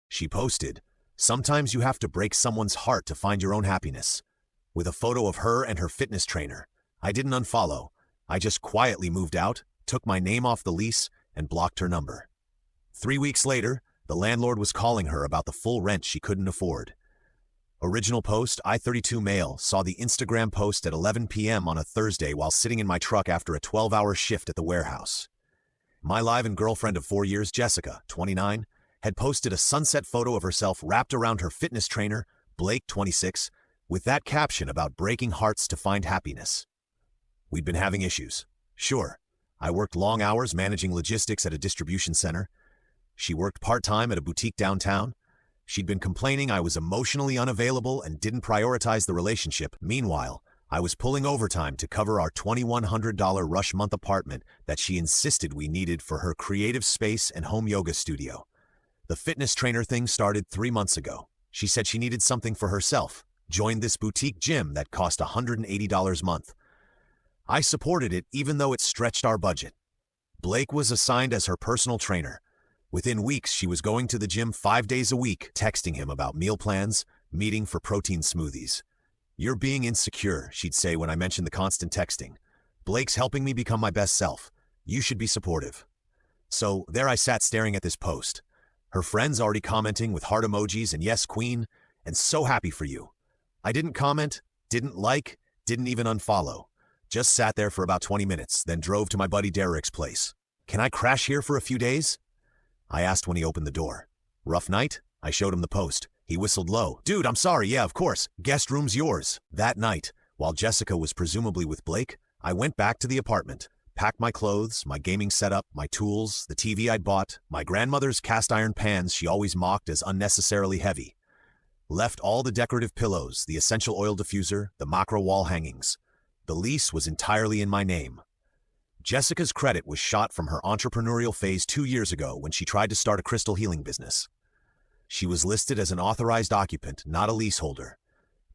She posted, "Sometimes you have to break someone's heart to find your own happiness," with a photo of her and her fitness trainer. I didn't unfollow. I just quietly moved out, took my name off the lease, and blocked her number. 3 weeks later, the landlord was calling her about the full rent she couldn't afford. Original post, I-32 male, saw the Instagram post at 11 p.m. on a Thursday while sitting in my truck after a 12-hour shift at the warehouse. My live-in girlfriend of 4 years, Jessica, 29, had posted a sunset photo of herself wrapped around her fitness trainer, Blake, 26, with that caption about breaking hearts to find happiness. We'd been having issues. Sure, I worked long hours managing logistics at a distribution center. She worked part-time at a boutique downtown. She'd been complaining I was emotionally unavailable and didn't prioritize the relationship. Meanwhile, I was pulling overtime to cover our $2,100 rush month apartment that she insisted we needed for her creative space and home yoga studio. The fitness trainer thing started 3 months ago. She said she needed something for herself, joined this boutique gym that cost $180 a month. I supported it even though it stretched our budget. Blake was assigned as her personal trainer. Within weeks, she was going to the gym 5 days a week, texting him about meal plans, meeting for protein smoothies. "You're being insecure," she'd say when I mentioned the constant texting. "Blake's helping me become my best self. You should be supportive." So there I sat staring at this post. Her friends already commenting with heart emojis and "Yes, queen," and "So happy for you." I didn't comment, didn't like, didn't even unfollow. Just sat there for about 20 minutes, then drove to my buddy Derek's place. "Can I crash here for a few days?" I asked when he opened the door. "Rough night?" I showed him the post. He whistled low. "Dude, I'm sorry, yeah, of course. Guest room's yours." That night, while Jessica was presumably with Blake, I went back to the apartment, packed my clothes, my gaming setup, my tools, the TV I'd bought, my grandmother's cast iron pans she always mocked as unnecessarily heavy. Left all the decorative pillows, the essential oil diffuser, the macro wall hangings. The lease was entirely in my name. Jessica's credit was shot from her entrepreneurial phase 2 years ago when she tried to start a crystal healing business. She was listed as an authorized occupant, not a leaseholder.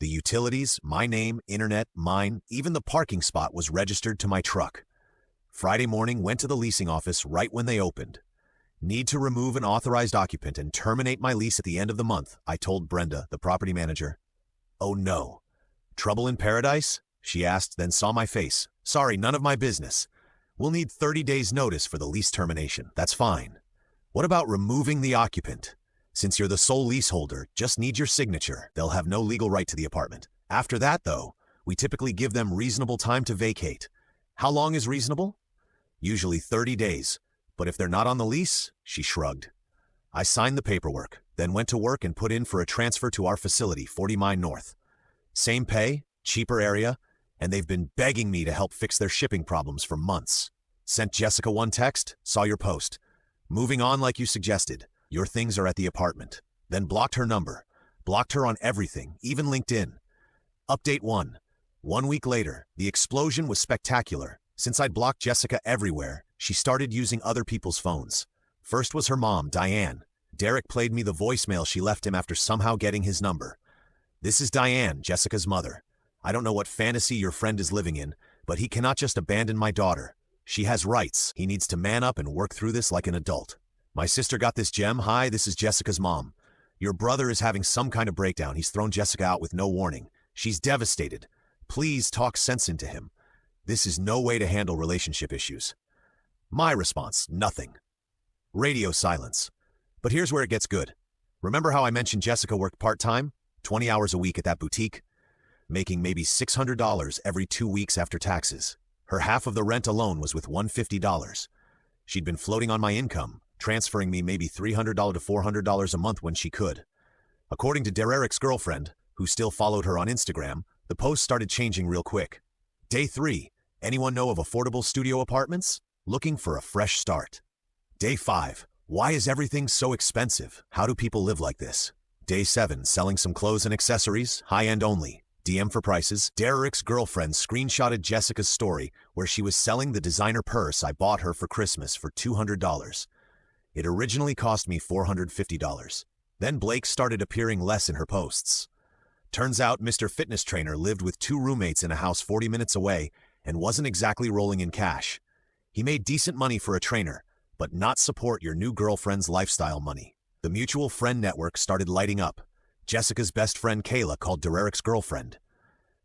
The utilities, my name, internet, mine, even the parking spot was registered to my truck. Friday morning, went to the leasing office right when they opened. "Need to remove an authorized occupant and terminate my lease at the end of the month," I told Brenda, the property manager. "Oh no. Trouble in paradise?" she asked, then saw my face. "Sorry, none of my business. We'll need 30 days notice for the lease termination." "That's fine. What about removing the occupant? Since you're the sole leaseholder, just need your signature. They'll have no legal right to the apartment. After that, though, we typically give them reasonable time to vacate." "How long is reasonable?" "Usually 30 days. But if they're not on the lease," she shrugged. I signed the paperwork, then went to work and put in for a transfer to our facility, 40 Mine North. Same pay, cheaper area, and they've been begging me to help fix their shipping problems for months. Sent Jessica one text, "Saw your post. Moving on like you suggested. Your things are at the apartment." Then blocked her number. Blocked her on everything, even LinkedIn. Update 1. 1 week later, the explosion was spectacular. Since I'd blocked Jessica everywhere, she started using other people's phones. First was her mom, Diane. Derek played me the voicemail she left him after somehow getting his number. "This is Diane, Jessica's mother. I don't know what fantasy your friend is living in, but he cannot just abandon my daughter. She has rights. He needs to man up and work through this like an adult. My sister got this gem. Hi, this is Jessica's mom. Your brother is having some kind of breakdown. He's thrown Jessica out with no warning. She's devastated. Please talk sense into him. This is no way to handle relationship issues." My response, nothing. Radio silence. But here's where it gets good. Remember how I mentioned Jessica worked part-time, 20 hours a week at that boutique? Making maybe $600 every 2 weeks after taxes. Her half of the rent alone was with $150. She'd been floating on my income, transferring me maybe $300 to $400 a month when she could. According to Derek's girlfriend, who still followed her on Instagram, the post started changing real quick. Day 3, anyone know of affordable studio apartments? Looking for a fresh start. Day 5, why is everything so expensive? How do people live like this? Day 7, selling some clothes and accessories, high-end only. DM for prices. Derek's girlfriend screenshotted Jessica's story where she was selling the designer purse I bought her for Christmas for $200. It originally cost me $450. Then Blake started appearing less in her posts. Turns out Mr. Fitness Trainer lived with 2 roommates in a house 40 minutes away and wasn't exactly rolling in cash. He made decent money for a trainer, but not support your new girlfriend's lifestyle money. The mutual friend network started lighting up. Jessica's best friend Kayla called Derek's girlfriend.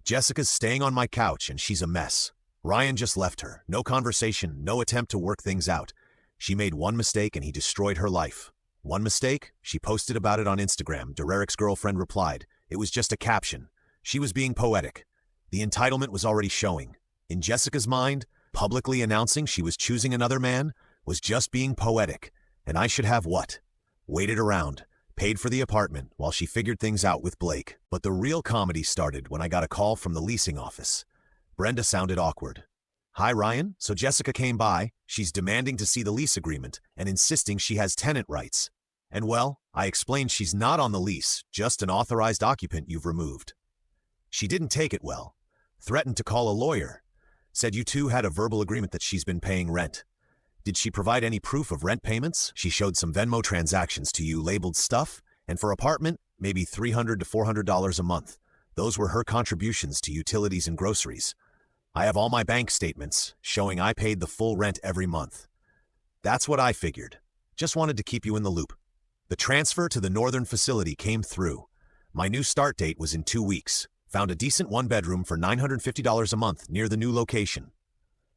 Jessica's staying on my couch and she's a mess. Ryan just left her. No conversation, no attempt to work things out. She made one mistake and he destroyed her life. One mistake? She posted about it on Instagram. Derek's girlfriend replied, "It was just a caption." She was being poetic. The entitlement was already showing. In Jessica's mind, publicly announcing she was choosing another man was just being poetic. And I should have what? Waited around, paid for the apartment while she figured things out with Blake. But the real comedy started when I got a call from the leasing office. Brenda sounded awkward. "Hi, Ryan. So Jessica came by. She's demanding to see the lease agreement and insisting she has tenant rights." And well, I explained she's not on the lease, just an authorized occupant you've removed. She didn't take it well. Threatened to call a lawyer. Said you two had a verbal agreement that she's been paying rent. Did she provide any proof of rent payments? She showed some Venmo transactions to you labeled stuff, and for apartment, maybe $300 to $400 a month. Those were her contributions to utilities and groceries. I have all my bank statements showing I paid the full rent every month. That's what I figured. Just wanted to keep you in the loop. The transfer to the northern facility came through. My new start date was in 2 weeks. Found a decent one-bedroom for $950 a month near the new location.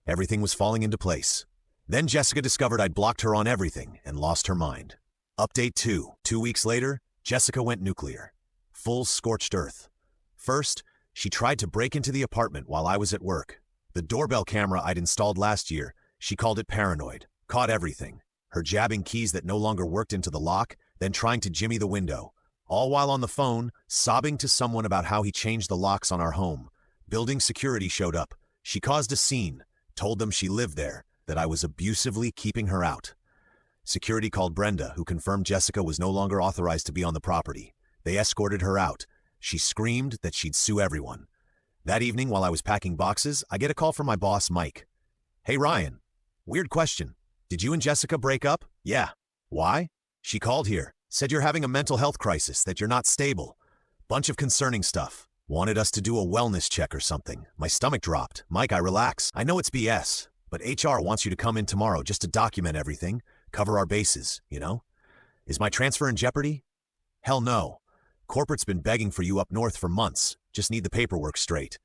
Everything was falling into place. Then Jessica discovered I'd blocked her on everything and lost her mind. Update 2. 2 weeks later, Jessica went nuclear. Full scorched earth. First, she tried to break into the apartment while I was at work. The doorbell camera I'd installed last year, she called it paranoid. Caught everything. Her jabbing keys that no longer worked into the lock, then trying to jimmy the window. All while on the phone, sobbing to someone about how he changed the locks on our home. Building security showed up. She caused a scene, told them she lived there, that I was abusively keeping her out. Security called Brenda, who confirmed Jessica was no longer authorized to be on the property. They escorted her out. She screamed that she'd sue everyone. That evening, while I was packing boxes, I get a call from my boss, Mike. "Hey, Ryan. Weird question. Did you and Jessica break up?" "Yeah." "Why?" "She called here. Said you're having a mental health crisis, that you're not stable. Bunch of concerning stuff. Wanted us to do a wellness check or something." My stomach dropped. "Mike, relax. I know it's BS, but HR wants you to come in tomorrow just to document everything, cover our bases, you know? Is my transfer in jeopardy?" "Hell no. Corporate's been begging for you up north for months. Just need the paperwork straight."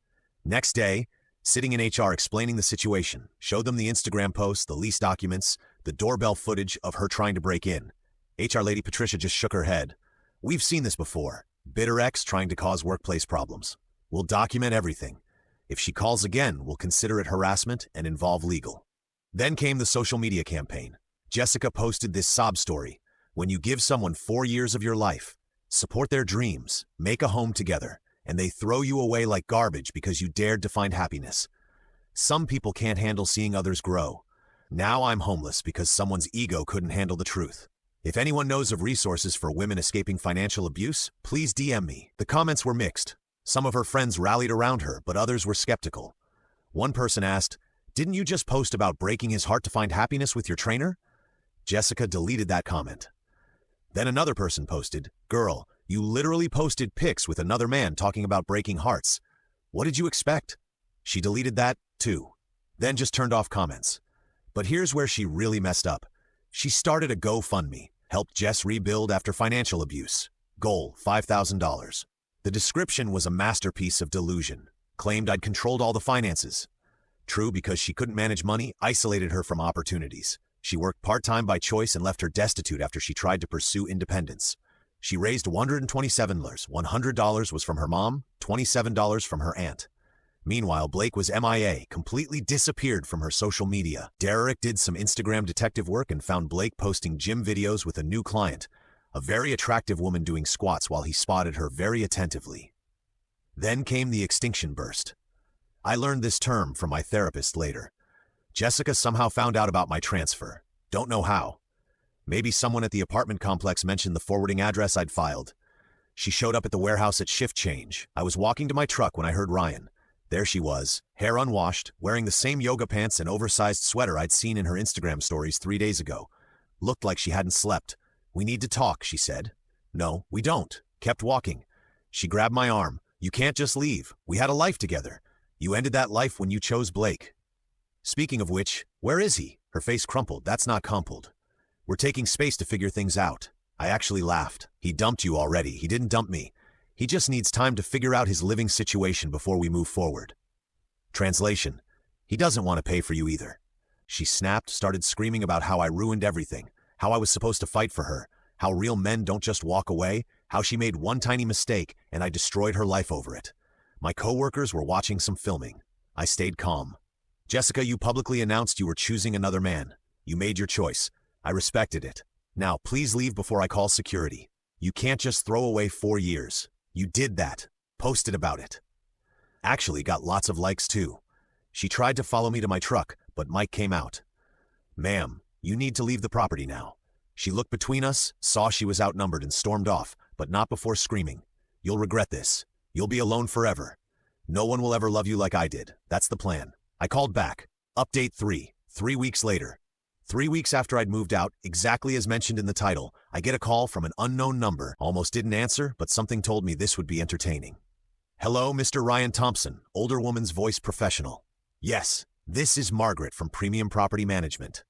Next day, sitting in HR explaining the situation, showed them the Instagram post, the lease documents, the doorbell footage of her trying to break in. HR lady Patricia just shook her head. "We've seen this before. Bitter ex trying to cause workplace problems. We'll document everything. If she calls again, we'll consider it harassment and involve legal." Then came the social media campaign. Jessica posted this sob story. When you give someone 4 years of your life, support their dreams, make a home together, and they throw you away like garbage because you dared to find happiness. Some people can't handle seeing others grow. Now I'm homeless because someone's ego couldn't handle the truth. If anyone knows of resources for women escaping financial abuse, please DM me. The comments were mixed. Some of her friends rallied around her, but others were skeptical. One person asked, "Didn't you just post about breaking his heart to find happiness with your trainer?" Jessica deleted that comment. Then another person posted, "Girl, you literally posted pics with another man talking about breaking hearts. What did you expect?" She deleted that, too. Then just turned off comments. But here's where she really messed up. She started a GoFundMe, helped Jess rebuild after financial abuse. Goal, $5,000. The description was a masterpiece of delusion. Claimed I'd controlled all the finances. True, because she couldn't manage money, isolated her from opportunities. She worked part-time by choice and left her destitute after she tried to pursue independence. She raised $127. $100 was from her mom, $27 from her aunt. Meanwhile, Blake was MIA, completely disappeared from her social media. Derek did some Instagram detective work and found Blake posting gym videos with a new client, a very attractive woman doing squats while he spotted her very attentively. Then came the extinction burst. I learned this term from my therapist later. Jessica somehow found out about my transfer. Don't know how. Maybe someone at the apartment complex mentioned the forwarding address I'd filed. She showed up at the warehouse at shift change. I was walking to my truck when I heard Ryan. There she was, hair unwashed, wearing the same yoga pants and oversized sweater I'd seen in her Instagram stories 3 days ago. Looked like she hadn't slept. "We need to talk," she said. "No, we don't." Kept walking. She grabbed my arm. "You can't just leave. We had a life together. You ended that life when you chose Blake. Speaking of which, where is he?" Her face crumpled. "That's not crumpled. We're taking space to figure things out." I actually laughed. He dumped you already. He didn't dump me. He just needs time to figure out his living situation before we move forward. Translation: he doesn't want to pay for you either. She snapped, started screaming about how I ruined everything, how I was supposed to fight for her, how real men don't just walk away, how she made one tiny mistake and I destroyed her life over it. My coworkers were watching some filming. I stayed calm. Jessica, you publicly announced you were choosing another man. You made your choice. I respected it. Now, please leave before I call security. You can't just throw away 4 years. You did that. Posted about it. Actually got lots of likes too. She tried to follow me to my truck, but Mike came out. Ma'am, you need to leave the property now. She looked between us, saw she was outnumbered and stormed off, but not before screaming. You'll regret this. You'll be alone forever. No one will ever love you like I did. That's the plan. I called back. Update 3. 3 weeks later. 3 weeks after I'd moved out, exactly as mentioned in the title, I get a call from an unknown number. Almost didn't answer, but something told me this would be entertaining. Hello, Mr. Ryan Thompson, older woman's voice professional. Yes, this is Margaret from Premium Property Management.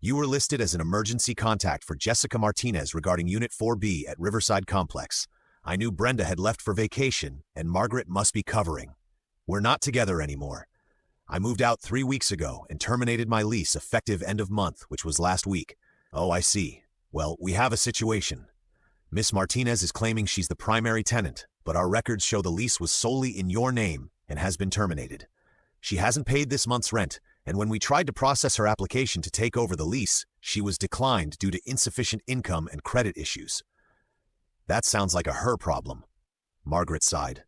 You were listed as an emergency contact for Jessica Martinez regarding Unit 4B at Riverside Complex. I knew Brenda had left for vacation, and Margaret must be covering. We're not together anymore. I moved out 3 weeks ago and terminated my lease effective end of month, which was last week. Oh, I see. Well, we have a situation. Miss Martinez is claiming she's the primary tenant, but our records show the lease was solely in your name and has been terminated. She hasn't paid this month's rent, and when we tried to process her application to take over the lease, she was declined due to insufficient income and credit issues. That sounds like a her problem. Margaret sighed.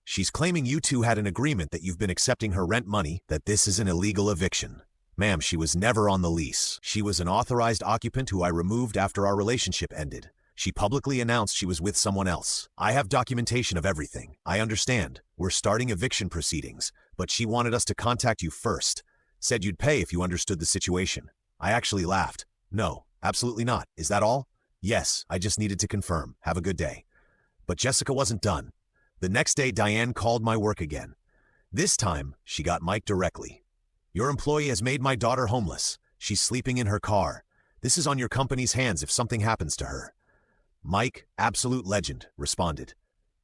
She's claiming you two had an agreement that you've been accepting her rent money, that this is an illegal eviction. Ma'am, she was never on the lease. She was an authorized occupant who I removed after our relationship ended. She publicly announced she was with someone else. I have documentation of everything. I understand. We're starting eviction proceedings, but she wanted us to contact you first. Said you'd pay if you understood the situation. I actually laughed. No, absolutely not. Is that all? Yes, I just needed to confirm. Have a good day. But Jessica wasn't done. The next day, Diane called my work again. This time, she got Mike directly. Your employee has made my daughter homeless. She's sleeping in her car. This is on your company's hands if something happens to her. Mike, absolute legend, responded.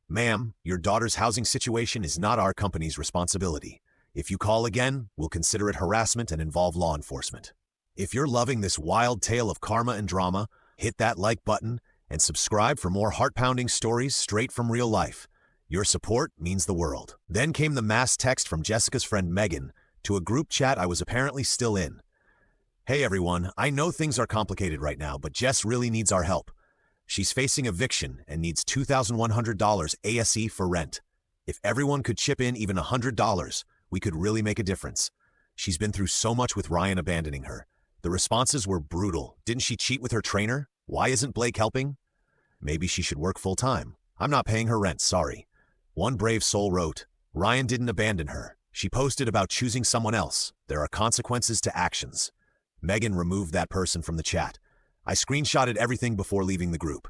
Ma'am, your daughter's housing situation is not our company's responsibility. If you call again, we'll consider it harassment and involve law enforcement. If you're loving this wild tale of karma and drama, hit that like button and subscribe for more heart-pounding stories straight from real life. Your support means the world. Then came the mass text from Jessica's friend Megan to a group chat I was apparently still in. Hey everyone, I know things are complicated right now, but Jess really needs our help. She's facing eviction and needs $2,100 ASE for rent. If everyone could chip in even $100, we could really make a difference. She's been through so much with Ryan abandoning her. The responses were brutal. Didn't she cheat with her trainer? Why isn't Blake helping? Maybe she should work full-time. I'm not paying her rent, sorry. One brave soul wrote, Ryan didn't abandon her. She posted about choosing someone else. There are consequences to actions. Megan removed that person from the chat. I screenshotted everything before leaving the group.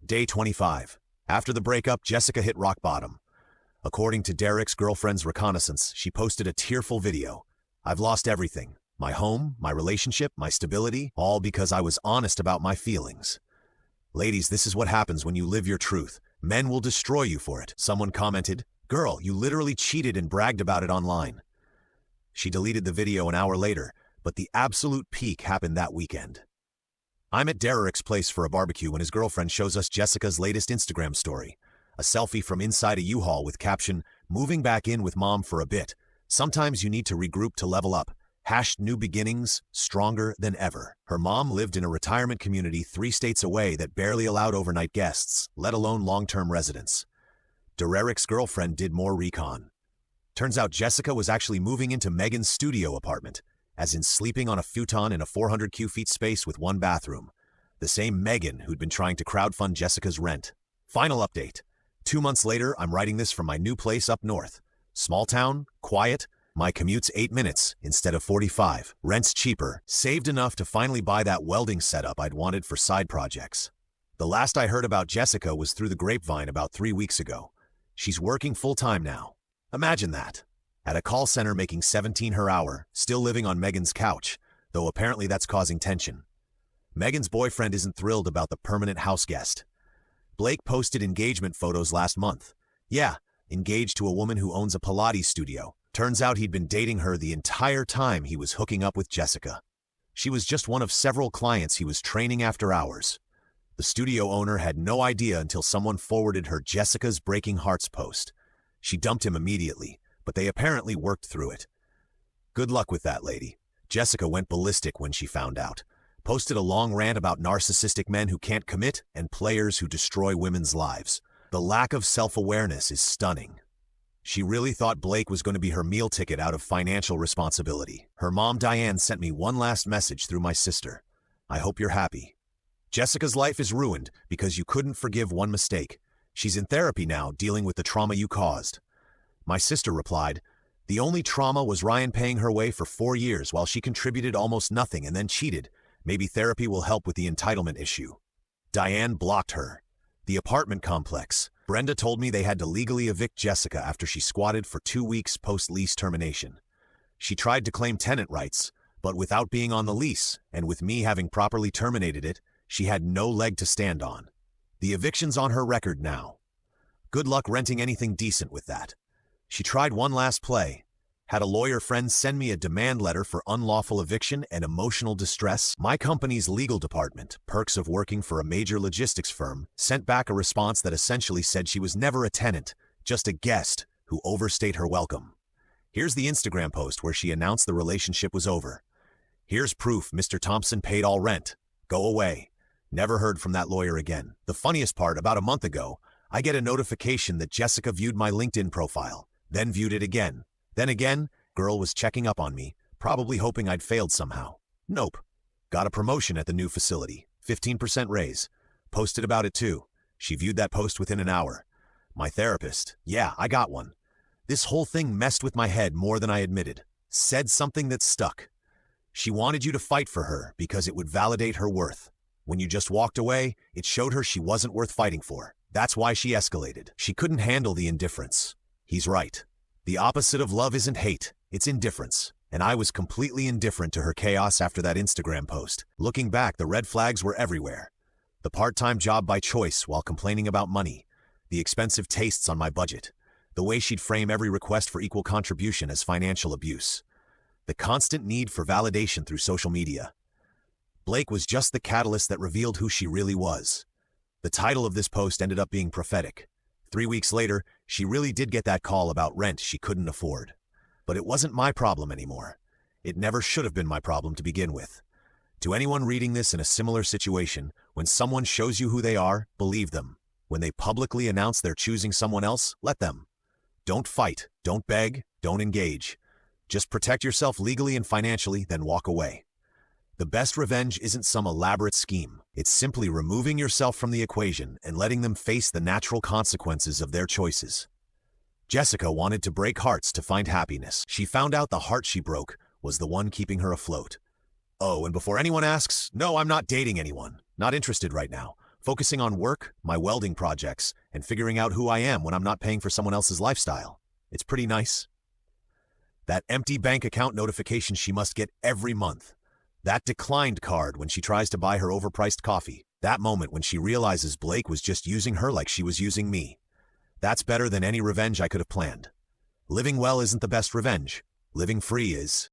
Day 25. After the breakup, Jessica hit rock bottom. According to Derek's girlfriend's reconnaissance, she posted a tearful video. I've lost everything. My home, my relationship, my stability, all because I was honest about my feelings. Ladies, this is what happens when you live your truth. Men will destroy you for it. Someone commented, Girl, you literally cheated and bragged about it online. She deleted the video an hour later, but the absolute peak happened that weekend. I'm at Derek's place for a barbecue when his girlfriend shows us Jessica's latest Instagram story. A selfie from inside a U-Haul with caption, Moving back in with mom for a bit. Sometimes you need to regroup to level up. #new beginnings, stronger than ever. Her mom lived in a retirement community 3 states away that barely allowed overnight guests, let alone long-term residents. Derek's girlfriend did more recon. Turns out Jessica was actually moving into Megan's studio apartment, as in sleeping on a futon in a 400 cu-feet space with 1 bathroom. The same Megan who'd been trying to crowdfund Jessica's rent. Final update. 2 months later, I'm writing this from my new place up north. Small town, quiet. My commute's 8 minutes instead of 45. Rent's cheaper. Saved enough to finally buy that welding setup I'd wanted for side projects. The last I heard about Jessica was through the grapevine about 3 weeks ago. She's working full-time now. Imagine that. At a call center making $17 per hour, still living on Megan's couch, though apparently that's causing tension. Megan's boyfriend isn't thrilled about the permanent house guest. Blake posted engagement photos last month. Yeah, engaged to a woman who owns a Pilates studio. Turns out he'd been dating her the entire time he was hooking up with Jessica. She was just one of several clients he was training after hours. The studio owner had no idea until someone forwarded her Jessica's Breaking Hearts post. She dumped him immediately, but they apparently worked through it. Good luck with that, lady. Jessica went ballistic when she found out. Posted a long rant about narcissistic men who can't commit and players who destroy women's lives. The lack of self-awareness is stunning. She really thought Blake was going to be her meal ticket out of financial responsibility. Her mom, Diane, sent me one last message through my sister. I hope you're happy. Jessica's life is ruined because you couldn't forgive one mistake. She's in therapy now, dealing with the trauma you caused. My sister replied, the only trauma was Ryan paying her way for 4 years while she contributed almost nothing and then cheated. Maybe therapy will help with the entitlement issue. Diane blocked her. The apartment complex. Brenda told me they had to legally evict Jessica after she squatted for 2 weeks post-lease termination. She tried to claim tenant rights, but without being on the lease, and with me having properly terminated it, she had no leg to stand on. The eviction's on her record now. Good luck renting anything decent with that. She tried one last play. Had a lawyer friend send me a demand letter for unlawful eviction and emotional distress. My company's legal department, perks of working for a major logistics firm, sent back a response that essentially said she was never a tenant, just a guest who overstayed her welcome. Here's the Instagram post where she announced the relationship was over. Here's proof Mr. Thompson paid all rent. Go away. Never heard from that lawyer again. The funniest part, about a month ago, I get a notification that Jessica viewed my LinkedIn profile, then viewed it again. Then again, girl was checking up on me, probably hoping I'd failed somehow. Nope. Got a promotion at the new facility, 15% raise. Posted about it too. She viewed that post within an hour. My therapist, yeah, I got one. This whole thing messed with my head more than I admitted. Said something that stuck. She wanted you to fight for her because it would validate her worth. When you just walked away, it showed her she wasn't worth fighting for. That's why she escalated. She couldn't handle the indifference. He's right. The opposite of love isn't hate, it's indifference. And I was completely indifferent to her chaos after that Instagram post. Looking back, the red flags were everywhere. The part-time job by choice while complaining about money. The expensive tastes on my budget. The way she'd frame every request for equal contribution as financial abuse. The constant need for validation through social media. Blake was just the catalyst that revealed who she really was. The title of this post ended up being prophetic. 3 weeks later, she really did get that call about rent she couldn't afford. But it wasn't my problem anymore. It never should have been my problem to begin with. To anyone reading this in a similar situation, when someone shows you who they are, believe them. When they publicly announce they're choosing someone else, let them. Don't fight, don't beg, don't engage. Just protect yourself legally and financially, then walk away. The best revenge isn't some elaborate scheme. It's simply removing yourself from the equation and letting them face the natural consequences of their choices. Jessica wanted to break hearts to find happiness. She found out the heart she broke was the one keeping her afloat. Oh, and before anyone asks, no, I'm not dating anyone. Not interested right now. Focusing on work, my welding projects, and figuring out who I am when I'm not paying for someone else's lifestyle. It's pretty nice. That empty bank account notification she must get every month. That declined card when she tries to buy her overpriced coffee. That moment when she realizes Blake was just using her like she was using me. That's better than any revenge I could have planned. Living well isn't the best revenge. Living free is.